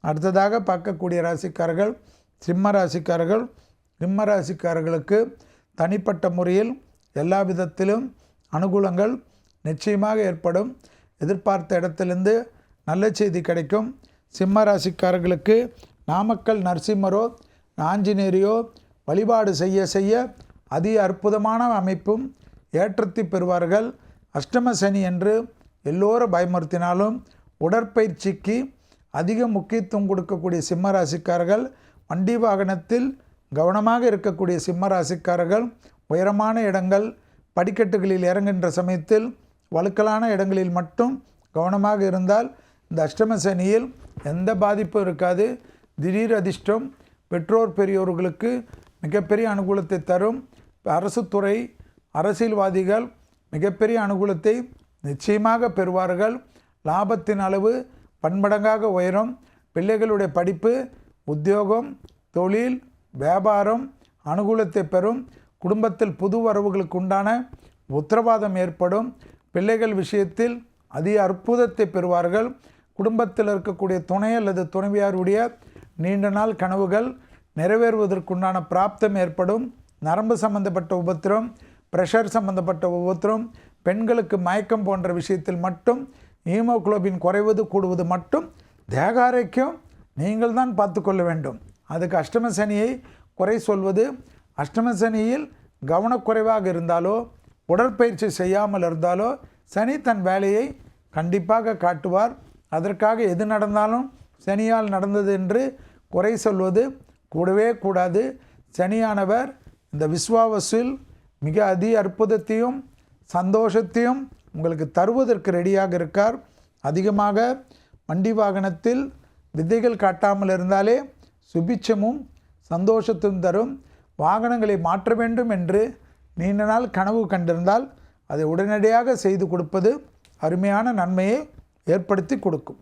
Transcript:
அடுத்ததாக பார்க்கக்கூடிய ராசிக்காரர்கள் சிம்ம ராசிக்காரர்கள். சிம்ம ராசிக்காரர்களுக்கு தனிப்பட்ட முறையில் எல்லா விதத்திலும் அனுகூலங்கள் நிச்சயமாக ஏற்படும். எதிர்பார்த்த இடத்திலிருந்து நல்ல செய்தி கிடைக்கும். சிம்ம ராசிக்காரர்களுக்கு நாமக்கல் நரசிம்மரோ ஆஞ்சநேயரையோ வழிபாடு செய்ய செய்ய அதி அற்புதமான அமைப்பும் ஏற்றத்தை பெறுவார்கள். அஷ்டம சனி என்று எல்லோரும் பயமுறுத்தினாலும் உடற்பயிற்சிக்கு அதிக முக்கியத்துவம் கொடுக்கக்கூடிய சிம்ம ராசிக்காரர்கள், வண்டி வாகனத்தில் கவனமாக இருக்கக்கூடிய சிம்ம ராசிக்காரர்கள், உயரமான இடங்கள் படிக்கட்டுகளில் இறங்குகின்ற சமயத்தில் வழுக்கலான இடங்களில் மட்டும் கவனமாக இருந்தால் இந்த அஷ்டம சனியில் எந்த பாதிப்பும் இருக்காது. திடீர் அதிர்ஷ்டம் பெற்றோர் பெரியோர்களுக்கு மிகப்பெரிய அனுகூலத்தை தரும். அரசு துறை அரசியல்வாதிகள் மிகப்பெரிய அனுகூலத்தை நிச்சயமாக பெறுவார்கள். லாபத்தின் அளவு பன்மடங்காக உயரும். பிள்ளைகளுடைய படிப்பு, உத்தியோகம், தொழில், வியாபாரம் அனுகூலத்தை பெறும். குடும்பத்தில் புது வரவுகளுக்கு உண்டான உத்தரவாதம் ஏற்படும். பிள்ளைகள் விஷயத்தில் அதிக அற்புதத்தை பெறுவார்கள். குடும்பத்தில் இருக்கக்கூடிய துணை அல்லது துணைவியாருடைய நீண்ட நாள் கனவுகள் நிறைவேறுவதற்குண்டான பிராப்தம் ஏற்படும். நரம்பு சம்பந்தப்பட்ட உபத்திரம், பிரஷர் சம்பந்தப்பட்ட உபத்திரம், பெண்களுக்கு மயக்கம் போன்ற விஷயத்தில் மட்டும் ஹீமோகுளோபின் குறைவது கூடுவது மட்டும் தேக ஆரோக்கியம் நீங்கள் தான் பார்த்து கொள்ள வேண்டும். அதுக்கு அஷ்டம சனியை குறை சொல்வது, அஷ்டம சனியில் கவனக்குறைவாக இருந்தாலோ உடற்பயிற்சி செய்யாமல் இருந்தாலோ சனி தன் வேலையை கண்டிப்பாக காட்டுவார். அதற்காக எது நடந்தாலும் சனியால் நடந்தது என்று குறை சொல்வது கூடவே கூடாது. சனியானவர் இந்த விஸ்வாவசில் மிக அதி அற்புதத்தையும் சந்தோஷத்தையும் உங்களுக்கு தருவதற்கு ரெடியாக இருக்கார். அதிகமாக வண்டி வாகனத்தில் வித்தைகள் காட்டாமல் இருந்தாலே சுபிட்சமும் சந்தோஷத்தையும் தரும். வாகனங்களை மாற்ற வேண்டும் என்று நீண்ட நாள் கனவு கண்டிருந்தால் அதை உடனடியாக செய்து கொடுப்பது அருமையான நன்மையை ஏற்படுத்தி கொடுக்கும்.